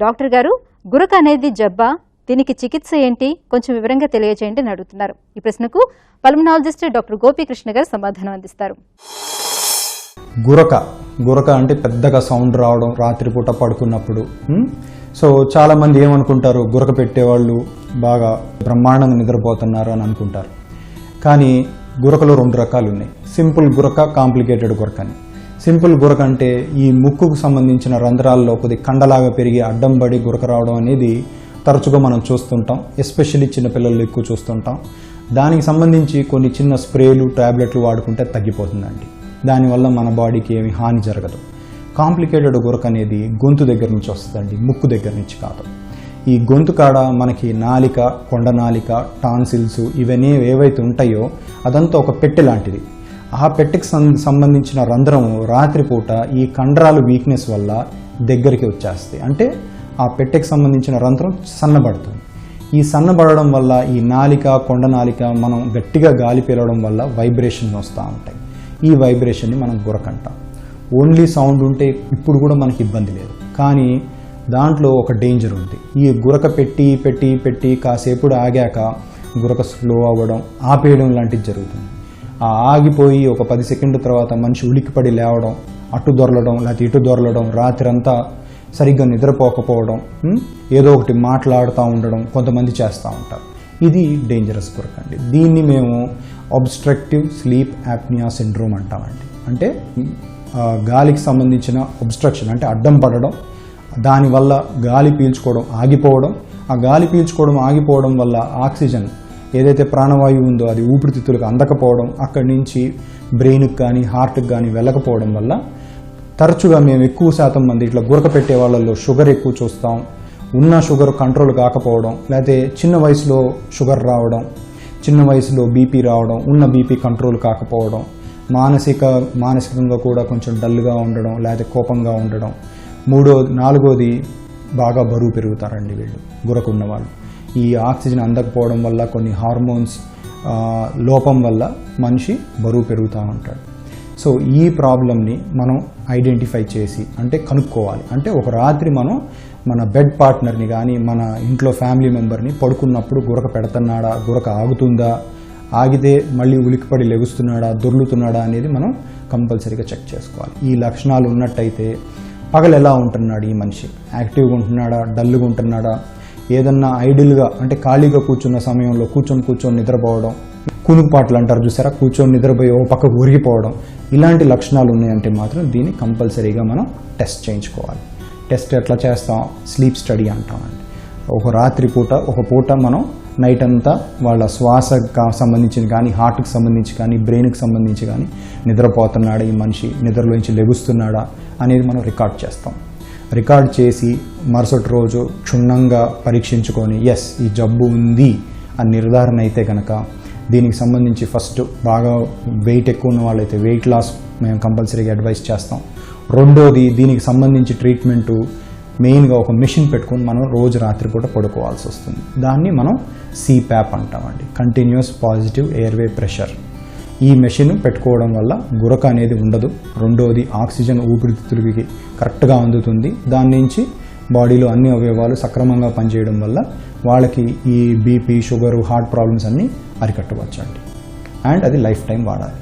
Doctor గారు, గురక అనేది జబ్బా, దీనికి చికిత్స ఏంటి, కొంచెం వివరంగా తెలియజేయండి అని అడుగుతున్నారు. ఈ ప్రశ్నకు పల్మనాలజిస్ట్ డాక్టర్ గోపీకృష్ణ గారు సమాధానం అందిస్తారు. గురక అంటే పెద్దగా సౌండ్ రావడం రాత్రిపూట పడుకున్నప్పుడు. సో చాలామంది ఏమనుకుంటారు, గురక పెట్టేవాళ్ళు బాగా బ్రహ్మాండంగా నిద్రపోతున్నారు అని అనుకుంటారు. కానీ గురకలో 2 రకాలు ఉన్నాయి. సింపుల్ గురక, కాంప్లికేటెడ్ గురక అని. సింపుల్ గురక అంటే ఈ ముక్కుకు సంబంధించిన రంధ్రాల్లో కొద్ది కండలాగా పెరిగి అడ్డం పడి గురక రావడం అనేది తరచుగా మనం చూస్తుంటాం. ఎస్పెషల్లీ చిన్నపిల్లలు ఎక్కువ చూస్తుంటాం. దానికి సంబంధించి కొన్ని చిన్న స్ప్రేలు, టాబ్లెట్లు వాడుకుంటే తగ్గిపోతుందండి. దానివల్ల మన బాడీకి ఏమి హాని జరగదు. కాంప్లికేటెడ్ గురక అనేది గొంతు దగ్గర నుంచి వస్తుందండి, ముక్కు దగ్గర నుంచి కాదు. ఈ గొంతు కాడ మనకి నాలిక, కొండనాలిక, టాన్సిల్స్ ఇవన్నీ ఏవైతే ఉంటాయో అదంతా ఒక పెట్టె లాంటిది. ఆ పెట్టెకి సంబంధించిన రంధ్రం రాత్రిపూట ఈ కండరాలు వీక్నెస్ వల్ల దగ్గరికి వచ్చేస్తాయి. అంటే ఆ పెట్టెకి సంబంధించిన రంధ్రం సన్నబడుతుంది. ఈ సన్నబడడం వల్ల ఈ నాలిక, కొండనాలిక మనం గట్టిగా గాలి పీలవడం వల్ల వైబ్రేషన్ వస్తూ ఉంటాయి. ఈ వైబ్రేషన్ని మనం గురక అంటాం. ఓన్లీ సౌండ్ ఉంటే ఇప్పుడు కూడా మనకి ఇబ్బంది లేదు. కానీ దాంట్లో ఒక డేంజర్ ఉంది. ఈ గురక పెట్టి కాసేపు ఆగాక గురక స్లో అవ్వడం, ఆపేయడం లాంటిది జరుగుతుంది. ఆ ఆగిపోయి ఒక 10 సెకండ్ల తర్వాత మనిషి ఉలిక్కిపడి లేవడం, అటు దొరలడం లేకపోతే ఇటు దొరలడం, రాత్రంతా సరిగ్గా నిద్రపోకపోవడం, ఏదో ఒకటి మాట్లాడుతూ ఉండడం కొంతమంది చేస్తూ ఉంటారు. ఇది డేంజరస్ గురక అండి. దీన్ని మేము అబ్స్ట్రక్టివ్ స్లీప్ యాప్నియా సిండ్రోమ్ అంటామండి. అంటే గాలికి సంబంధించిన అబ్స్ట్రక్షన్ అంటే అడ్డం పడడం, దానివల్ల గాలి పీల్చుకోవడం ఆగిపోవడం, ఆ గాలి పీల్చుకోవడం ఆగిపోవడం వల్ల ఆక్సిజన్ ఏదైతే ప్రాణవాయువు ఉందో అది ఊపిరితిత్తులకు అందకపోవడం, అక్కడి నుంచి బ్రెయిన్కి కానీ హార్ట్కి కానీ వెళ్ళకపోవడం వల్ల తరచుగా మేము ఎక్కువ శాతం మంది ఇట్లా గురక పెట్టే వాళ్ళల్లో షుగర్ ఎక్కువ చూస్తాం. ఉన్న షుగర్ కంట్రోల్ కాకపోవడం, లేకపోతే చిన్న వయసులో షుగర్ రావడం, చిన్న వయసులో బీపీ రావడం, ఉన్న బీపీ కంట్రోల్ కాకపోవడం, మానసికంగా కూడా కొంచెం డల్గా ఉండడం, లేకపోతే కోపంగా ఉండడం. నాలుగోది బాగా బరువు పెరుగుతారండి వీళ్ళు, గురక ఉన్నవాళ్ళు. ఈ ఆక్సిజన్ అందకపోవడం వల్ల, కొన్ని హార్మోన్స్ లోపం వల్ల మనిషి బరువు పెరుగుతూ ఉంటాడు. సో ఈ ప్రాబ్లమ్ని మనం ఐడెంటిఫై చేసి అంటే కనుక్కోవాలి. అంటే ఒక రాత్రి మనం మన బెడ్ పార్ట్నర్ని కానీ మన ఇంట్లో ఫ్యామిలీ మెంబర్ని పడుకున్నప్పుడు గురక పెడుతున్నాడా, గురక ఆగుతుందా, ఆగితే మళ్ళీ ఉలికిపడి లెగుస్తున్నాడా, దొర్లుతున్నాడా అనేది మనం కంపల్సరీగా చెక్ చేసుకోవాలి. ఈ లక్షణాలు ఉన్నట్టయితే పగలు ఎలా ఉంటున్నాడు ఈ మనిషి, యాక్టివ్గా ఉంటున్నాడా, డల్గా ఉంటున్నాడా, ఏదన్నా ఐడిల్గా అంటే ఖాళీగా కూర్చున్న సమయంలో కూర్చొని నిద్రపోవడం, కునుకుపాట్లు అంటారు చూసారా, కూర్చొని నిద్రపోయి ఓ పక్కకు ఒరిగిపోవడం, ఇలాంటి లక్షణాలు ఉన్నాయంటే మాత్రం దీన్ని కంపల్సరీగా మనం టెస్ట్ చేయించుకోవాలి. టెస్ట్ ఎట్లా చేస్తాం, స్లీప్ స్టడీ అంటామండి. ఒక పూట మనం నైట్ అంతా వాళ్ళ శ్వాసకు సంబంధించి కానీ, హార్ట్కి సంబంధించి కానీ, బ్రెయిన్కి సంబంధించి కానీ నిద్రపోతున్నాడా ఈ మనిషి, నిద్రలోంచి లెగుస్తున్నాడా అనేది మనం రికార్డ్ చేస్తాం. రికార్డ్ చేసి మరుసటి రోజు క్షుణ్ణంగా పరీక్షించుకొని ఎస్ ఈ జబ్బు ఉంది అని నిర్ధారణ అయితే కనుక దీనికి సంబంధించి ఫస్ట్ బాగా వెయిట్ ఎక్కువ ఉన్న వాళ్ళైతే వెయిట్ లాస్ మేము కంపల్సరీగా అడ్వైస్ చేస్తాం. రెండోది దీనికి సంబంధించి ట్రీట్మెంటు మెయిన్గా ఒక మెషిన్ పెట్టుకొని మనం రోజు రాత్రిపూట పడుకోవాల్సి వస్తుంది. దాన్ని మనం CPAP అంటామండి, కంటిన్యూస్ పాజిటివ్ ఎయిర్వే ప్రెషర్. ఈ మెషిన్ పెట్టుకోవడం వల్ల గురక అనేది ఉండదు. రెండోది ఆక్సిజన్ ఊపిరితిత్తులకి కరెక్ట్గా అందుతుంది. దాని నుంచి బాడీలో అన్ని అవయవాలు సక్రమంగా పనిచేయడం వల్ల వాళ్ళకి ఈ బీపీ, షుగరు, హార్ట్ ప్రాబ్లమ్స్ అన్నీ అరికట్టవచ్చండి. అండ్ అది లైఫ్ టైం వాడాలి.